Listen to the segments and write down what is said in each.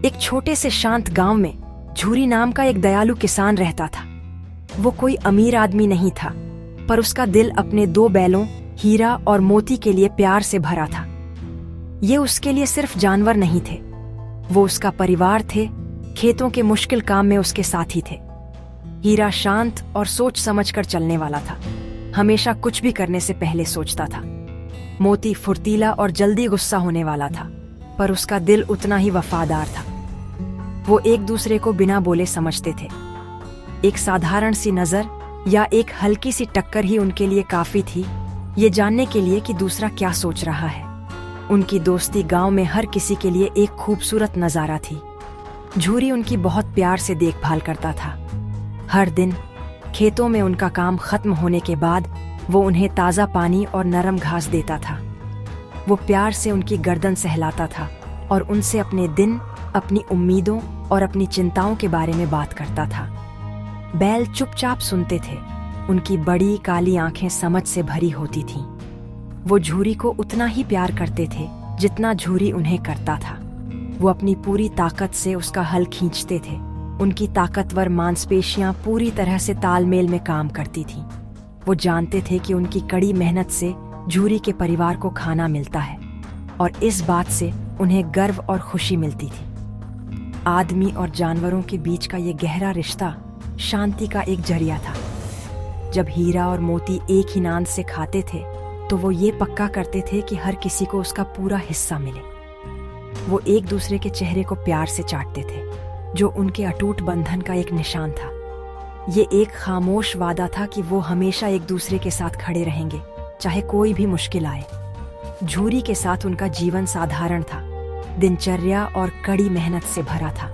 एक छोटे से शांत गांव में झूरी नाम का एक दयालु किसान रहता था। वो कोई अमीर आदमी नहीं था, पर उसका दिल अपने 2 बैलों हीरा और मोती के लिए प्यार से भरा था। ये उसके लिए सिर्फ जानवर नहीं थे, वो उसका परिवार थे, खेतों के मुश्किल काम में उसके साथी थे। हीरा शांत और सोच समझकर चलने वाला था, हमेशा कुछ भी करने से पहले सोचता था। मोती फुर्तीला और जल्दी गुस्सा होने वाला था, पर उसका दिल उतना ही वफादार था। वो एक दूसरे को बिना बोले समझते थे। एक साधारण सी नजर या एक हल्की सी टक्कर ही उनके लिए काफी थी, ये जानने के लिए कि दूसरा क्या सोच रहा है। उनकी दोस्ती गांव में हर किसी के लिए एक खूबसूरत नजारा थी। झूरी उनकी बहुत प्यार से देखभाल करता था। हर दिन खेतों में उनका काम खत्म होने के बाद वो उन्हें ताज़ा पानी और नरम घास देता था। वो प्यार से उनकी गर्दन सहलाता था और उनसे अपने दिन, अपनी उम्मीदों और अपनी चिंताओं के बारे में बात करता था। बैल चुपचाप सुनते थे, उनकी बड़ी काली आंखें समझ से भरी होती थीं। वो झूरी को उतना ही प्यार करते थे जितना झूरी उन्हें करता था। वो अपनी पूरी ताकत से उसका हल खींचते थे। उनकी ताकतवर मांसपेशियां पूरी तरह से तालमेल में काम करती थीं। वो जानते थे कि उनकी कड़ी मेहनत से झूरी के परिवार को खाना मिलता है और इस बात से उन्हें गर्व और खुशी मिलती थी। आदमी और जानवरों के बीच का ये गहरा रिश्ता शांति का एक जरिया था। जब हीरा और मोती एक ही नांद से खाते थे तो वो ये पक्का करते थे कि हर किसी को उसका पूरा हिस्सा मिले। वो एक दूसरे के चेहरे को प्यार से चाटते थे, जो उनके अटूट बंधन का एक निशान था। ये एक खामोश वादा था कि वो हमेशा एक दूसरे के साथ खड़े रहेंगे, चाहे कोई भी मुश्किल आए। झूरी के साथ उनका जीवन साधारण था, दिनचर्या और कड़ी मेहनत से भरा था,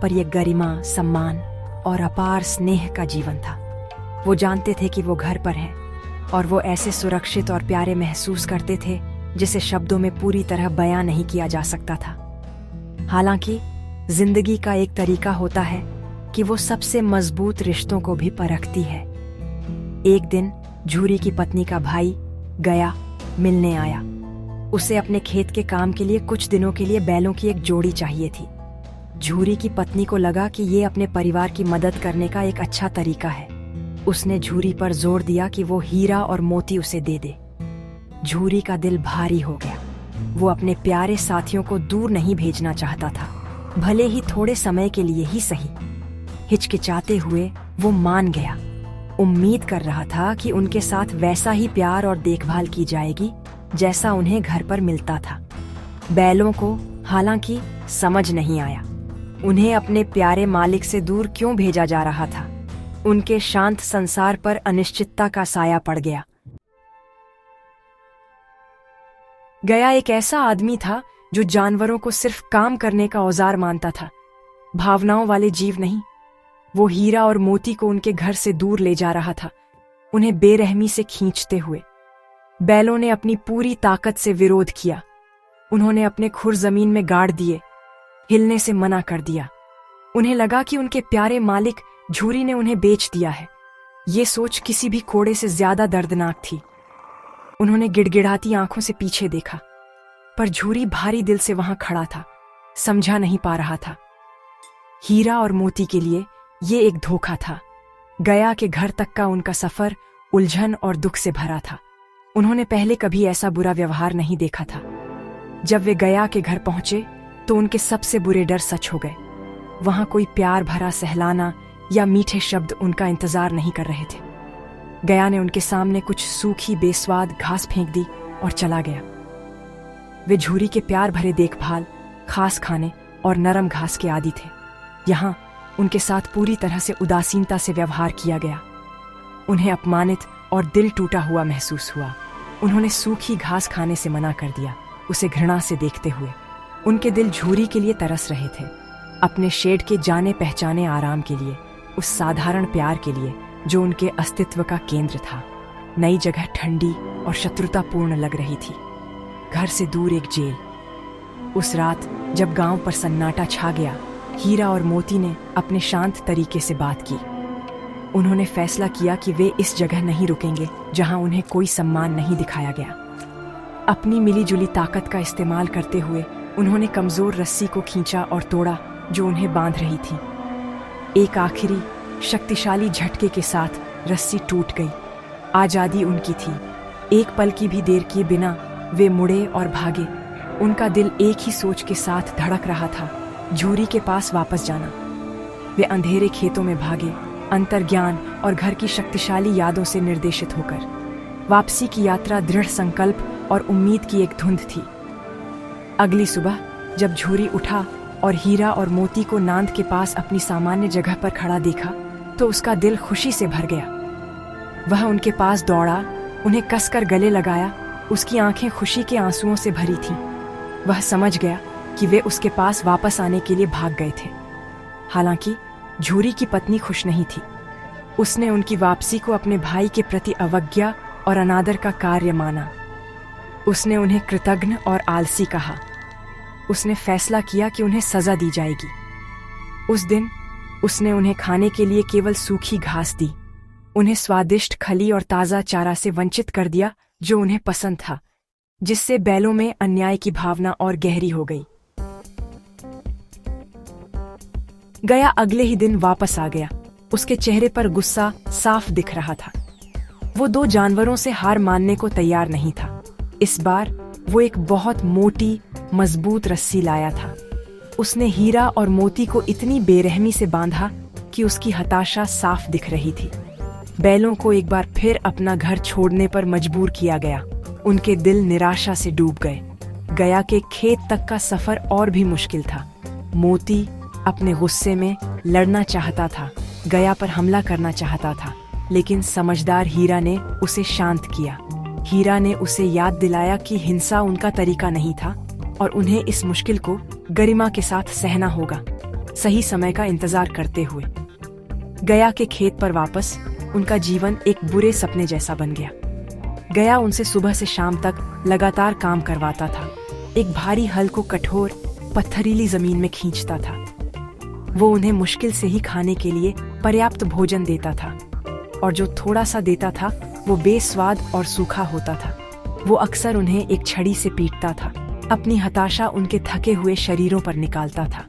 पर यह गरिमा, सम्मान और अपार स्नेह का जीवन था। वो जानते थे कि वो घर पर हैं और वो ऐसे सुरक्षित और प्यारे महसूस करते थे जिसे शब्दों में पूरी तरह बयां नहीं किया जा सकता था। हालांकि जिंदगी का एक तरीका होता है कि वो सबसे मजबूत रिश्तों को भी परखती है। एक दिन झूरी की पत्नी का भाई गया मिलने आया। उसे अपने खेत के काम के लिए कुछ दिनों के लिए बैलों की एक जोड़ी चाहिए थी। झूरी की पत्नी को लगा कि ये अपने परिवार की मदद करने का एक अच्छा तरीका है। उसने झूरी पर जोर दिया कि वो हीरा और मोती उसे दे दे। झूरी का दिल भारी हो गया। वो अपने प्यारे साथियों को दूर नहीं भेजना चाहता था, भले ही थोड़े समय के लिए ही सही। हिचकिचाते हुए वो मान गया। उम्मीद कर रहा था कि उनके साथ वैसा ही प्यार और देखभाल की जाएगी जैसा उन्हें घर पर मिलता था। बैलों को हालांकि समझ नहीं आया उन्हें अपने प्यारे मालिक से दूर क्यों भेजा जा रहा था। उनके शांत संसार पर अनिश्चितता का साया पड़ गया। गया एक ऐसा आदमी था जो जानवरों को सिर्फ काम करने का औजार मानता था, भावनाओं वाले जीव नहीं। वो हीरा और मोती को उनके घर से दूर ले जा रहा था, उन्हें बेरहमी से खींचते हुए। बैलों ने अपनी पूरी ताकत से विरोध किया। उन्होंने अपने खुर जमीन में गाड़ दिए, हिलने से मना कर दिया। उन्हें लगा कि उनके प्यारे मालिक झूरी ने उन्हें बेच दिया है। ये सोच किसी भी कोड़े से ज्यादा दर्दनाक थी। उन्होंने गिड़गिड़ाती आंखों से पीछे देखा, पर झूरी भारी दिल से वहां खड़ा था, समझा नहीं पा रहा था। हीरा और मोती के लिए ये एक धोखा था। गया के घर तक का उनका सफर उलझन और दुख से भरा था। उन्होंने पहले कभी ऐसा बुरा व्यवहार नहीं देखा था। जब वे गया के घर पहुंचे तो उनके सबसे बुरे डर सच हो गए। वहां कोई प्यार भरा सहलाना या मीठे शब्द उनका इंतजार नहीं कर रहे थे। गया ने उनके सामने कुछ सूखी बेस्वाद घास फेंक दी और चला गया। वे झूरी के प्यार भरे देखभाल, खास खाने और नरम घास के आदी थे। यहाँ उनके साथ पूरी तरह से उदासीनता से व्यवहार किया गया। उन्हें अपमानित और दिल टूटा हुआ महसूस हुआ। उन्होंने सूखी घास खाने से मना कर दिया, उसे घृणा से देखते हुए। उनके दिल झूरी के लिए तरस रहे थे, अपने शेड के जाने पहचाने आराम के लिए, उस साधारण प्यार के लिए जो उनके अस्तित्व का केंद्र था। नई जगह ठंडी और शत्रुतापूर्ण लग रही थी, घर से दूर एक जेल। उस रात जब गांव पर सन्नाटा छा गया, हीरा और मोती ने अपने शांत तरीके से बात की। उन्होंने फैसला किया कि वे इस जगह नहीं रुकेंगे जहां उन्हें कोई सम्मान नहीं दिखाया गया। अपनी मिलीजुली ताकत का इस्तेमाल करते हुए उन्होंने कमजोर रस्सी को खींचा और तोड़ा जो उन्हें बांध रही थी। एक आखिरी शक्तिशाली झटके के साथ रस्सी टूट गई। आजादी उनकी थी। एक पल की भी देर किए बिना वे मुड़े और भागे। उनका दिल एक ही सोच के साथ धड़क रहा था, झूरी के पास वापस जाना। वे अंधेरे खेतों में भागे, अंतर्ज्ञान और घर की शक्तिशाली यादों से निर्देशित होकर। वापसी की यात्रा दृढ़ संकल्प और उम्मीद की एक धुंध थी। अगली सुबह जब झूरी उठा और हीरा और मोती को नांद के पास अपनी सामान्य जगह पर खड़ा देखा तो उसका दिल खुशी से भर गया। वह उनके पास दौड़ा, उन्हें कसकर गले लगाया। उसकी आंखें खुशी के आंसुओं से भरी थीं। वह समझ गया कि वे उसके पास वापस आने के लिए भाग गए थे। हालांकि झूरी की पत्नी खुश नहीं थी। उसने उनकी वापसी को अपने भाई के प्रति अवज्ञा और अनादर का कार्य माना। उसने उन्हें कृतघ्न और आलसी कहा। उसने फैसला किया कि उन्हें सजा दी जाएगी। उस दिन उसने उन्हें खाने के लिए केवल सूखी घास दी। उन्हें स्वादिष्ट खली और ताज़ा चारा से वंचित कर दिया जो उन्हें पसंद था, जिससे बैलों में अन्याय की भावना और गहरी हो गई। गया अगले ही दिन वापस आ गया। उसके चेहरे पर गुस्सा साफ दिख रहा था। वो दो जानवरों से हार मानने को तैयार नहीं था। इस बार वो एक बहुत मोटी, मजबूत रस्सी लाया था। उसने हीरा और मोती को इतनी बेरहमी से बांधा कि उसकी हताशा साफ दिख रही थी। बैलों को एक बार फिर अपना घर छोड़ने पर मजबूर किया गया। उनके दिल निराशा से डूब गए। गया के खेत तक का सफर और भी मुश्किल था। मोती अपने गुस्से में लड़ना चाहता था, गया पर हमला करना चाहता था, लेकिन समझदार हीरा ने उसे शांत किया। हीरा ने उसे याद दिलाया कि हिंसा उनका तरीका नहीं था और उन्हें इस मुश्किल को गरिमा के साथ सहना होगा, सही समय का इंतजार करते हुए। गया के खेत पर वापस उनका जीवन एक बुरे सपने जैसा बन गया। गया उनसे सुबह से शाम तक लगातार काम करवाता था। एक भारी हल को कठोर पत्थरीली जमीन में खींचता था। वो उन्हें मुश्किल से ही खाने के लिए पर्याप्त भोजन देता था, और जो थोड़ा सा देता था वो बेस्वाद और सूखा होता था। वो अक्सर उन्हें एक छड़ी से पीटता था, अपनी हताशा उनके थके हुए शरीरों पर निकालता था।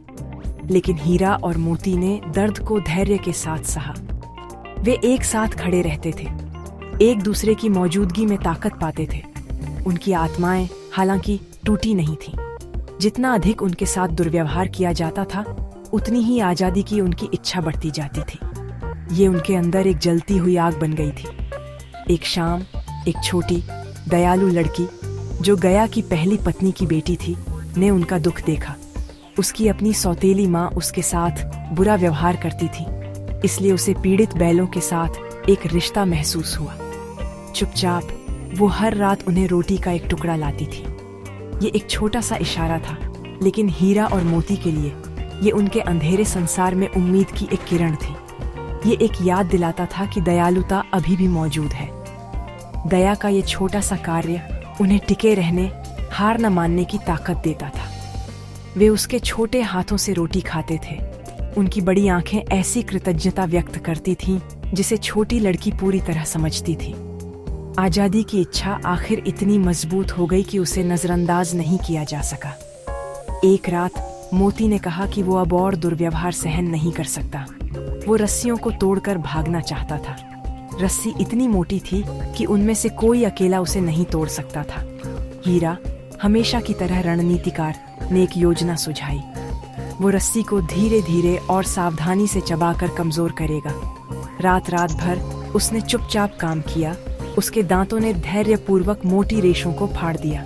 लेकिन हीरा और मोती ने दर्द को धैर्य के साथ सहा। वे एक साथ खड़े रहते थे, एक दूसरे की मौजूदगी में ताकत पाते थे। उनकी आत्माएं हालांकि टूटी नहीं थीं। जितना अधिक उनके साथ दुर्व्यवहार किया जाता था, उतनी ही आजादी की उनकी इच्छा बढ़ती जाती थी। ये उनके अंदर एक जलती हुई आग बन गई थी। एक शाम एक छोटी दयालु लड़की, जो गया की पहली पत्नी की बेटी थी, ने उनका दुख देखा। उसकी अपनी सौतेली माँ उसके साथ बुरा व्यवहार करती थी, इसलिए उसे पीड़ित बैलों के साथ एक रिश्ता महसूस हुआ। चुपचाप वो हर रात उन्हें रोटी का एक टुकड़ा लाती थी। ये एक छोटा सा इशारा था, लेकिन हीरा और मोती के लिए ये उनके अंधेरे संसार में उम्मीद की एक किरण थी। ये एक याद दिलाता था कि दयालुता अभी भी मौजूद है। दया का ये छोटा सा कार्य उन्हें टिके रहने, हार न मानने की ताकत देता था। वे उसके छोटे हाथों से रोटी खाते थे। उनकी बड़ी आंखें ऐसी कृतज्ञता व्यक्त करती थीं जिसे छोटी लड़की पूरी तरह समझती थी। आजादी की इच्छा आखिर इतनी मजबूत हो गई कि उसे नजरअंदाज नहीं किया जा सका। एक रात मोती ने कहा कि वो अब और दुर्व्यवहार सहन नहीं कर सकता। वो रस्सियों को तोड़कर भागना चाहता था। रस्सी इतनी मोटी थी कि उनमें से कोई अकेला उसे नहीं तोड़ सकता था। हीरा, हमेशा की तरह रणनीतिकार, ने एक योजना सुझाई। वो रस्सी को धीरे धीरे और सावधानी से चबाकर कमजोर करेगा। रात रात भर उसने चुपचाप काम किया। उसके दांतों ने धैर्यपूर्वक मोटी रेशों को फाड़ दिया।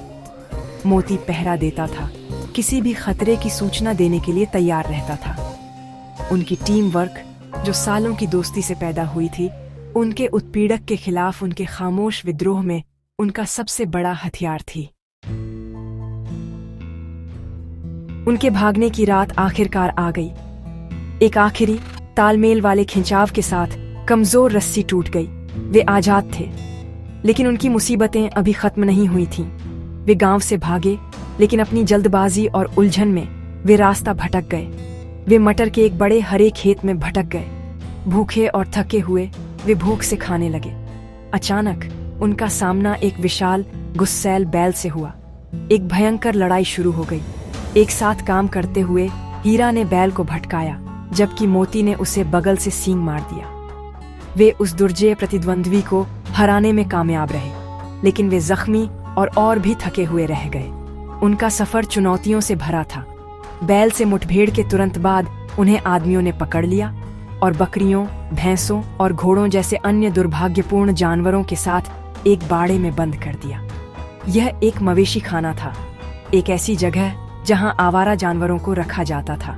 मोती पहरा देता था, किसी भी खतरे की सूचना देने के लिए तैयार रहता था। उनकी टीम वर्क, जो सालों की दोस्ती से पैदा हुई थी, उनके उत्पीड़क के खिलाफ उनके खामोश विद्रोह में उनका सबसे बड़ा हथियार थी। उनके भागने की रात आखिरकार आ गई। एक आखिरी तालमेल वाले खिंचाव के साथ कमजोर रस्सी टूट गई। वे आजाद थे, लेकिन उनकी मुसीबतें अभी खत्म नहीं हुई थीं। वे गांव से भागे, लेकिन अपनी जल्दबाजी और उलझन में वे रास्ता भटक गए। वे मटर के एक बड़े हरे खेत में भटक गए। भूखे और थके हुए वे भूख से खाने लगे। अचानक उनका सामना एक विशाल गुस्सैल बैल से हुआ। एक भयंकर लड़ाई शुरू हो गई। एक साथ काम करते हुए हीरा ने बैल को भटकाया, जबकि मोती ने उसे बगल से सींग मार दिया। वे उस दुर्जेय प्रतिद्वंद्वी को हराने में कामयाब रहे, लेकिन वे जख्मी और भी थके हुए रह गए। उनका सफर चुनौतियों से भरा था। बैल से मुठभेड़ के तुरंत बाद उन्हें आदमियों ने पकड़ लिया और बकरियों, भैंसों और घोड़ों जैसे अन्य दुर्भाग्यपूर्ण जानवरों के साथ एक बाड़े में बंद कर दिया। यह एक मवेशी खाना था, एक ऐसी जगह जहां आवारा जानवरों को रखा जाता था।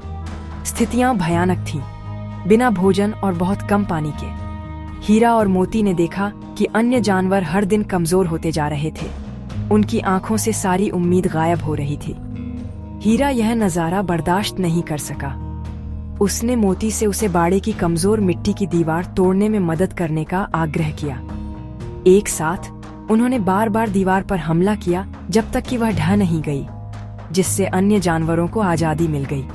स्थितियां भयानक थीं, बिना भोजन और बहुत कम पानी के। हीरा और मोती ने देखा कि अन्य जानवर हर दिन कमजोर होते जा रहे थे। उनकी आंखों से सारी उम्मीद गायब हो रही थी। हीरा यह नजारा बर्दाश्त नहीं कर सका। उसने मोती से उसे बाड़े की कमजोर मिट्टी की दीवार तोड़ने में मदद करने का आग्रह किया। एक साथ उन्होंने बार बार दीवार पर हमला किया जब तक कि वह ढह नहीं गई, जिससे अन्य जानवरों को आजादी मिल गई।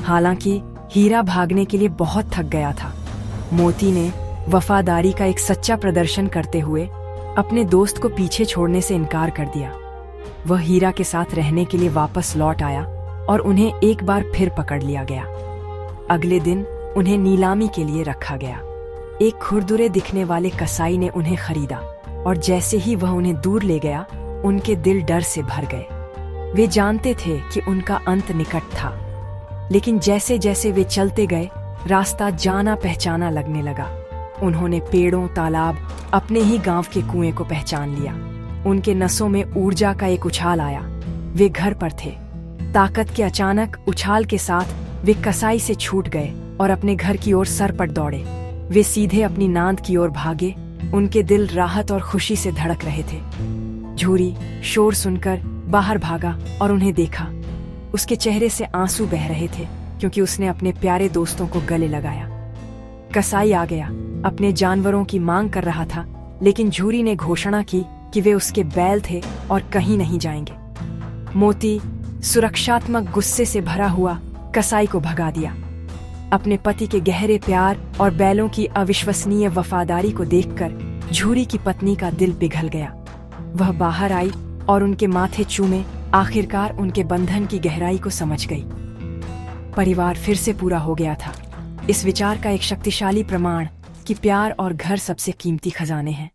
हालांकि हीरा भागने के लिए बहुत थक गया था। मोती ने वफादारी का एक सच्चा प्रदर्शन करते हुए अपने दोस्त को पीछे छोड़ने से इनकार कर दिया। वह हीरा के साथ रहने के लिए वापस लौट आया और उन्हें एक बार फिर पकड़ लिया गया। अगले दिन उन्हें नीलामी के लिए रखा गया। एक खुरदुरे दिखने वाले कसाई ने उन्हें खरीदा और जैसे ही वह उन्हें दूर ले गया, उनके दिल डर से भर गए। वे जानते थे कि उनका अंत निकट था, लेकिन जैसे जैसे वे चलते गए, रास्ता जाना पहचाना लगने लगा। उन्होंने पेड़ों, तालाब, अपने ही गांव के कुएं को पहचान लिया। उनके नसों में ऊर्जा का एक उछाल आया। वे घर पर थे। ताकत के अचानक उछाल के साथ वे कसाई से छूट गए और अपने घर की ओर सरपट दौड़े। वे सीधे अपनी नांद की ओर भागे। उनके दिल राहत और खुशी से धड़क रहे थे। झूरी शोर सुनकर बाहर भागा और उन्हें देखा। उसके चेहरे से आंसू बह रहे थे, क्योंकि उसने अपने प्यारे दोस्तों को गले लगाया। कसाई आ गया, अपने जानवरों की मांग कर रहा था, लेकिन झूरी ने घोषणा की कि वे उसके बैल थे और कहीं नहीं जाएंगे। मोती सुरक्षात्मक गुस्से से भरा हुआ कसाई को भगा दिया। अपने पति के गहरे प्यार और बैलों की अविश्वसनीय वफादारी को देखकर झूरी की पत्नी का दिल पिघल गया। वह बाहर आई और उनके माथे चूमे। आखिरकार उनके बंधन की गहराई को समझ गई। परिवार फिर से पूरा हो गया था। इस विचार का एक शक्तिशाली प्रमाण कि प्यार और घर सबसे कीमती खजाने हैं।